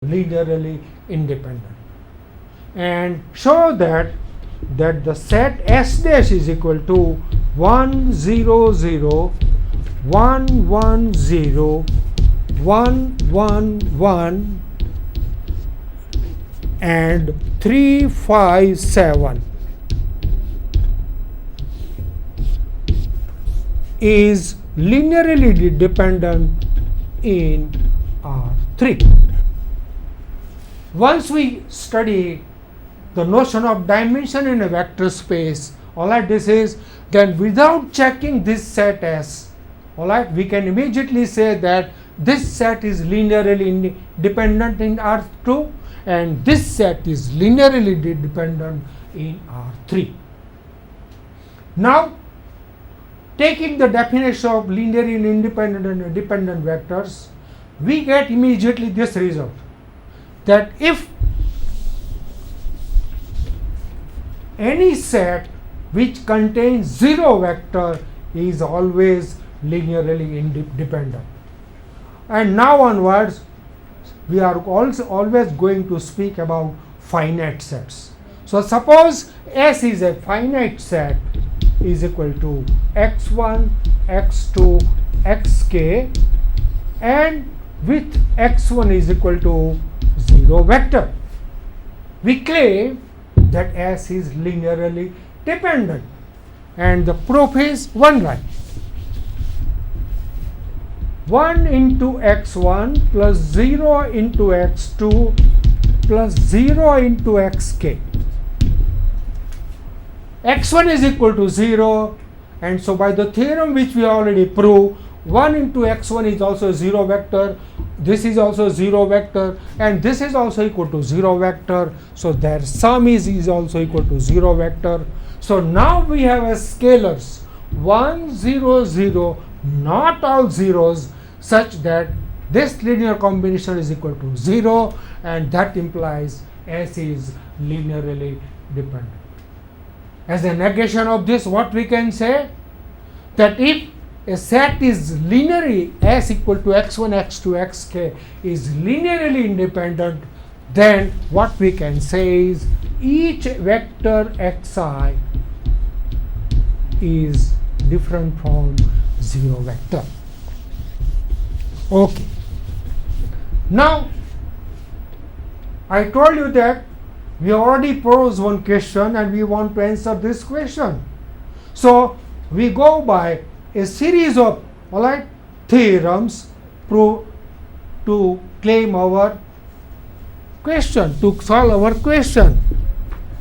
linearly independent, and show that the set S dash is equal to 1 0 0 1 1 0 1 1 1 and 3 5 7 is linearly dependent in R3. Once we study the notion of dimension in a vector space, alright, this is, then without checking this set S, alright, we can immediately say that this set is linearly dependent in R2 and this set is linearly dependent in R3. Now, taking the definition of linearly independent and dependent vectors, we get immediately this result, that if any set which contains zero vector is always linearly independent. And now onwards, we are also always going to speak about finite sets. So suppose S is a finite set is equal to x1, x2, xk, and with x1 is equal to 0 vector. We claim that S is linearly dependent, and the proof is one line. 1 into x1 plus 0 into x2 plus 0 into xk. x1 is equal to 0, and so by the theorem which we already proved, 1 into x1 is also 0 vector, this is also 0 vector, and this is also equal to 0 vector, so their sum is also equal to 0 vector. So now we have a scalars 1 0 0, not all zeros, such that this linear combination is equal to 0, and that implies S is linearly dependent. As a negation of this, what we can say, that if a set is linearly S equal to x1, x2, xk is linearly independent, then what we can say is each vector xi is different from 0 vector. Okay. Now, I told you that we already posed one question and we want to answer this question. So, we go by a series of theorems to claim our question, to solve our question.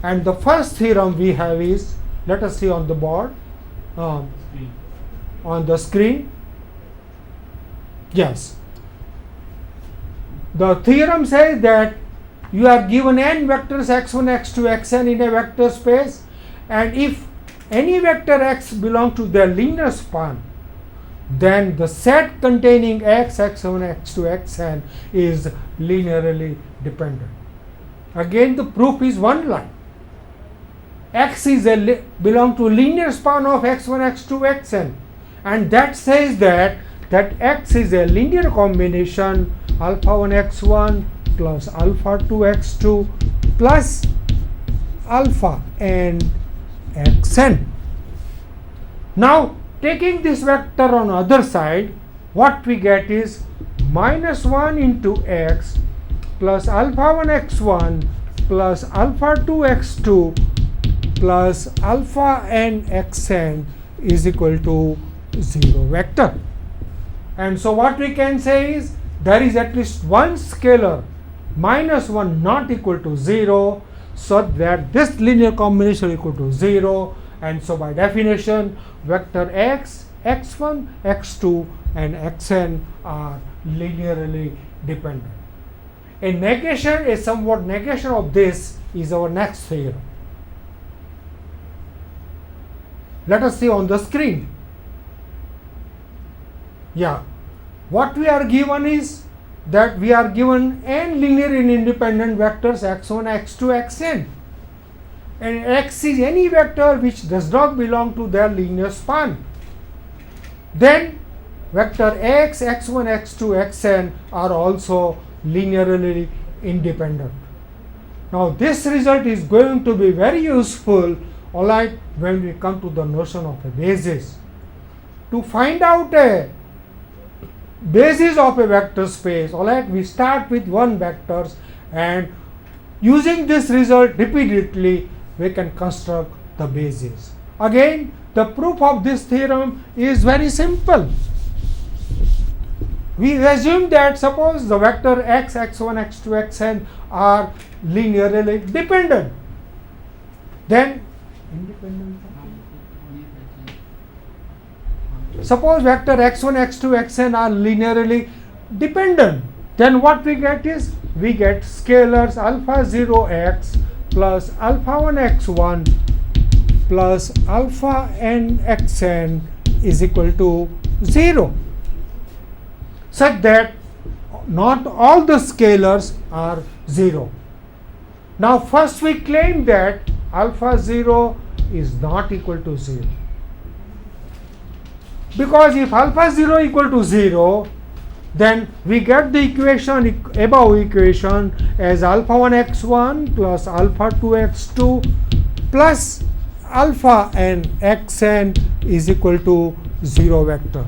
And the first theorem we have is, let us see on the board, on the screen. Yes. The theorem says that you are given n vectors x1, x2, xn in a vector space, and if any vector x belongs to their linear span, then the set containing x, x1, x2, xn is linearly dependent. Again, the proof is one line. X is belong to linear span of x1, x2, xn, and that says that x is a linear combination alpha 1 x1 plus alpha 2 x2 plus alpha n xn. Now, taking this vector on other side, what we get is minus 1 into x plus alpha 1 x1 plus alpha 2 x2 plus alpha n xn is equal to 0 vector. And so what we can say is there is at least one scalar minus 1 not equal to 0, so that this linear combination equal to 0, and so by definition vector x, x1, x2 and xn are linearly dependent. A somewhat negation of this is our next theorem. Let us see on the screen. Yeah, what we are given is that we are given n linearly independent vectors x1, x2, xn, and x is any vector which does not belong to their linear span. Then vector x, x1, x2, xn are also linearly independent. Now this result is going to be very useful, alright, when we come to the notion of a basis. To find out a basis of a vector space, alright, we start with one vectors, and using this result repeatedly we can construct the basis. Again, the proof of this theorem is very simple. We assume that suppose the vector x, x1, x2, xn are linearly dependent. Then suppose vector x1, x2, xn are linearly dependent. Then what we get is, we get scalars alpha 0 x plus alpha 1 x1 plus alpha n xn is equal to 0, such that not all the scalars are 0. Now first we claim that alpha 0 is not equal to 0, because if alpha 0 equal to 0, then we get the equation, above equation, as alpha 1 x1 plus alpha 2 x2 plus alpha n xn is equal to 0 vector.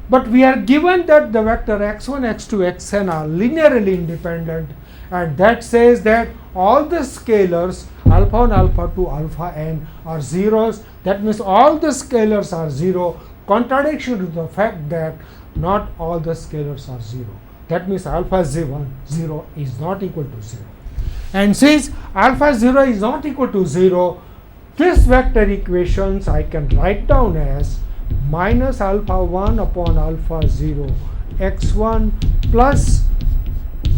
But we are given that the vector x1, x2, xn are linearly independent, and that says that all the scalars alpha 1, alpha 2, alpha n are zeros. That means all the scalars are 0, contradiction to the fact that not all the scalars are 0. That means alpha 0 is not equal to 0. And since alpha 0 is not equal to 0, this vector equations I can write down as minus alpha 1 upon alpha 0 x1 plus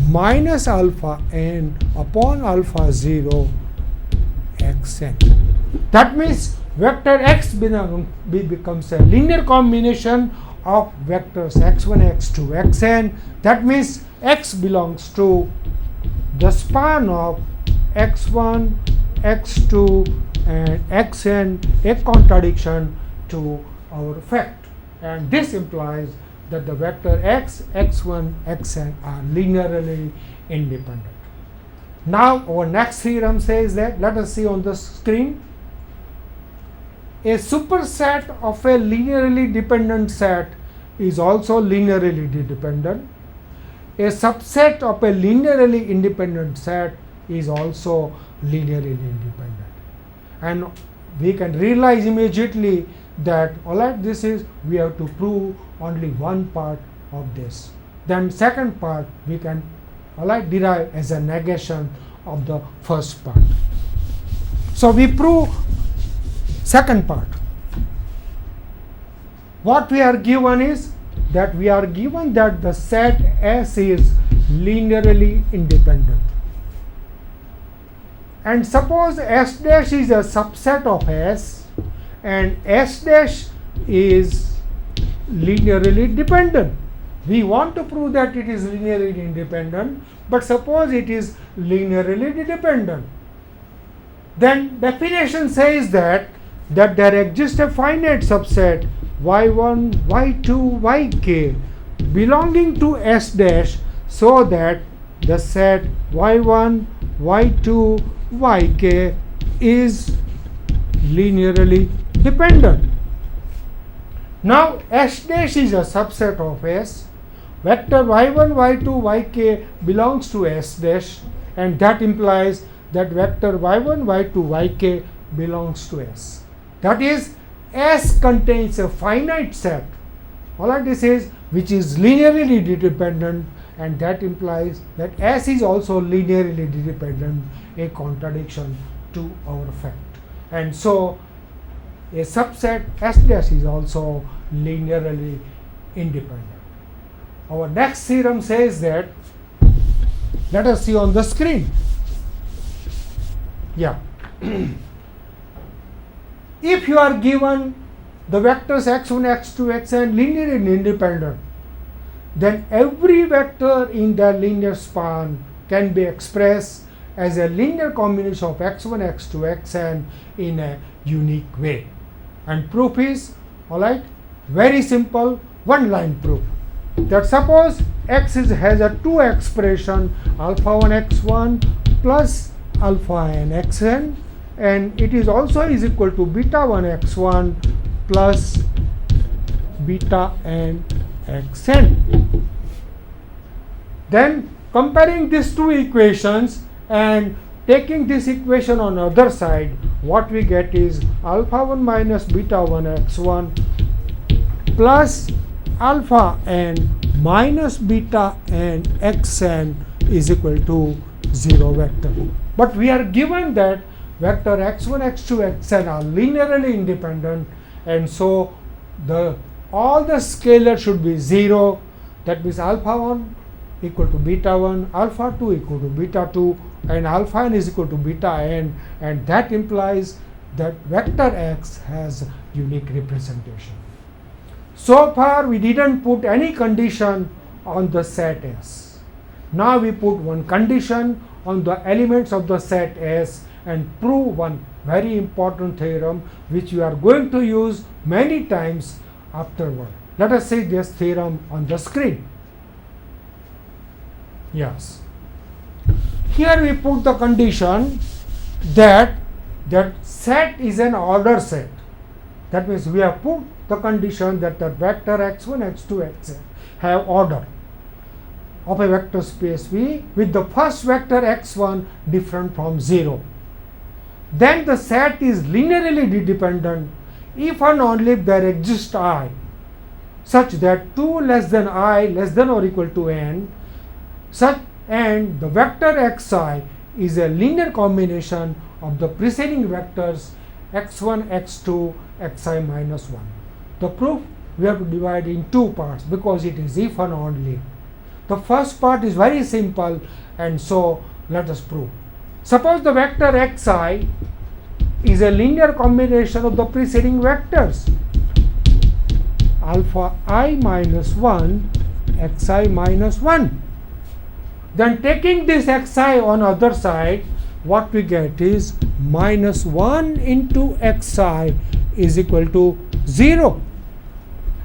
minus alpha n upon alpha 0 xn. That means vector x becomes a linear combination of vectors x1, x2, xn. That means x belongs to the span of x1, x2 and xn, a contradiction to our fact, and this implies that the vector x, x1, xn are linearly independent. Now our next theorem says that, let us see on the screen, a superset of a linearly dependent set is also linearly dependent. A subset of a linearly independent set is also linearly independent. And we can realize immediately that alright, this is, we have to prove only one part of this. Then second part we can alright derive as a negation of the first part. So we prove second part. What we are given is that we are given that the set S is linearly independent. And suppose S dash is a subset of S and S dash is linearly dependent. We want to prove that it is linearly independent, but suppose it is linearly dependent. Then definition says that there exists a finite subset y1, y2, yk belonging to S dash, so that the set y1, y2, yk is linearly dependent. Now S dash is a subset of S. Vector y1, y2, yk belongs to S dash, and that implies that vector y1, y2, yk belongs to S. That is, S contains a finite set, alright, this is, which is linearly dependent, and that implies that S is also linearly dependent, a contradiction to our fact. And so a subset S dash is also linearly independent. Our next theorem says that, let us see on the screen. Yeah. If you are given the vectors x1, x2, xn linearly independent, then every vector in the linear span can be expressed as a linear combination of x1, x2, xn in a unique way. And proof is, alright, very simple, one line proof, that suppose has a two expression, alpha 1 x1 plus alpha n xn, and it is also is equal to beta 1 x1 plus beta n xn. Then comparing these two equations and taking this equation on the other side, what we get is alpha 1 minus beta 1 x1 plus alpha n minus beta n xn is equal to 0 vector. But we are given that vector x1, x2, xn are linearly independent, and so all the scalars should be 0. That means alpha 1 equal to beta 1, alpha 2 equal to beta 2, and alpha n is equal to beta n, and that implies that vector x has unique representation. So far we didn't put any condition on the set S. Now we put one condition on the elements of the set S and prove one very important theorem which we are going to use many times afterward. Let us see this theorem on the screen. Yes. Here we put the condition that set is an order set. That means we have put the condition that the vector x1, x2, xn have order of a vector space V with the first vector x1 different from 0. Then the set is linearly dependent if and only if there exists I such that 2 less than I less than or equal to n, and the vector xi is a linear combination of the preceding vectors x1, x2, xi minus 1. The proof we have to divide in two parts because it is if and only. The first part is very simple, and so let us prove. Suppose the vector xi is a linear combination of the preceding vectors alpha I minus 1, xi minus 1. Then taking this xi on other side, what we get is minus 1 into xi is equal to 0.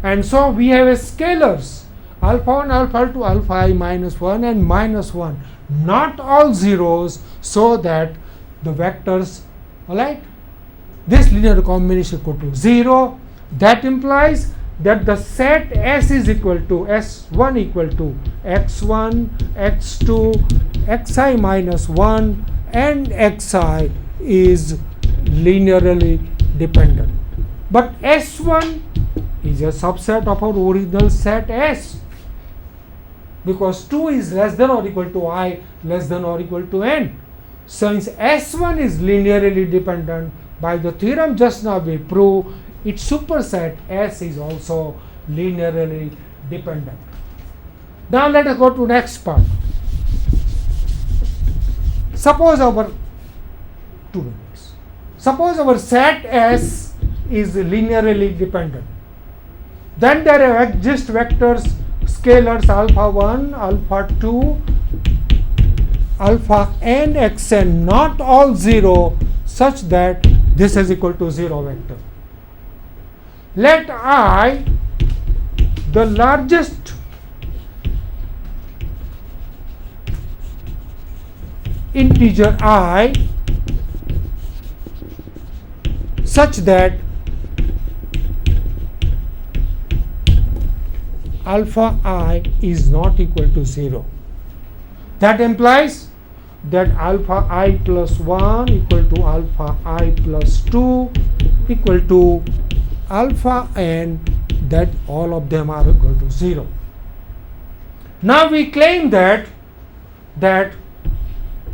And so we have a scalars alpha 1, alpha 2, alpha I minus 1 and minus 1, not all zeros, so that the vectors, alright, this linear combination equal to 0. That implies that the set S is equal to S1 equal to x1, x2, xi minus 1 and xi is linearly dependent. But S1 is a subset of our original set S, because 2 is less than or equal to I less than or equal to n. Since S1 is linearly dependent, by the theorem just now we prove its superset S is also linearly dependent. Now let us go to next part. Suppose our set S is linearly dependent. Then there exist vectors, scalars alpha 1, alpha 2, alpha n xn, not all 0, such that this is equal to 0 vector. Let I, the largest integer I, such that alpha I is not equal to 0. That implies that alpha I plus 1 equal to alpha I plus 2 equal to alpha n, that all of them are equal to 0. Now we claim that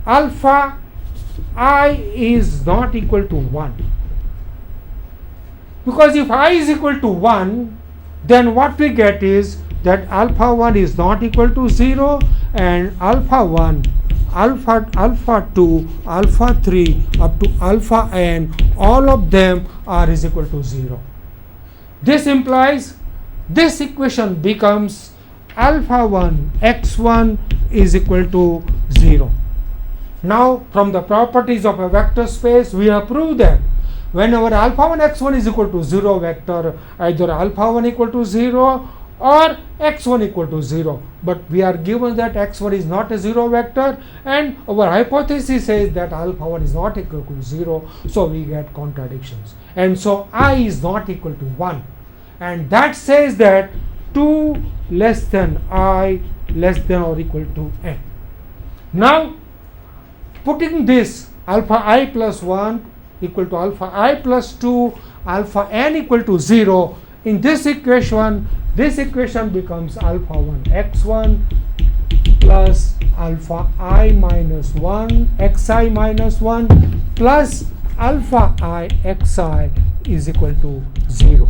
alpha I is not equal to 1. Because if I is equal to 1, then what we get is that alpha 1 is not equal to 0, and alpha 1, alpha 2, alpha 3 up to alpha n, all of them are is equal to 0. This implies this equation becomes alpha 1 x1 is equal to 0. Now from the properties of a vector space we have proved that whenever alpha 1 x1 is equal to 0 vector, either alpha 1 equal to 0 or x1 equal to 0. But we are given that x1 is not a 0 vector, and our hypothesis says that alpha 1 is not equal to 0, so we get contradictions. And so I is not equal to 1, and that says that 2 less than I less than or equal to n. Now putting this alpha I plus 1 equal to alpha I plus 2, alpha n equal to 0, in this equation becomes alpha 1 x1 plus alpha I minus 1 xi minus 1 plus alpha I xi is equal to 0.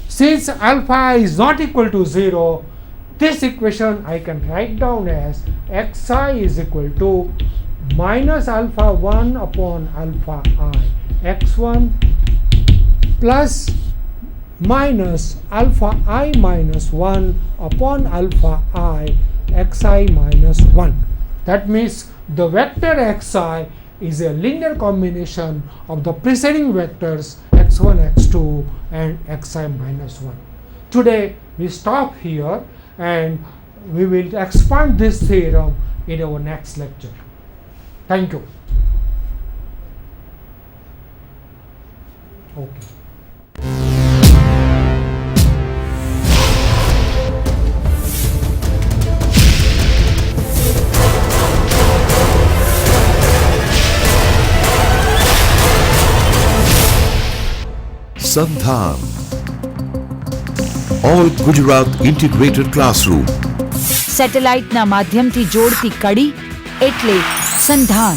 Since alpha I is not equal to 0, this equation I can write down as xi is equal to minus alpha 1 upon alpha I x1 plus minus alpha I minus 1 upon alpha I xi minus 1. That means the vector xi is a linear combination of the preceding vectors x1, x2 and xi minus 1. Today we stop here and we will expand this theorem in our next lecture. Thank you. Okay. Sandhan, All Gujarat Integrated Classroom. સેટેલાઇટના માધ્યમથી જોડતી કડી એટલે સંધાન.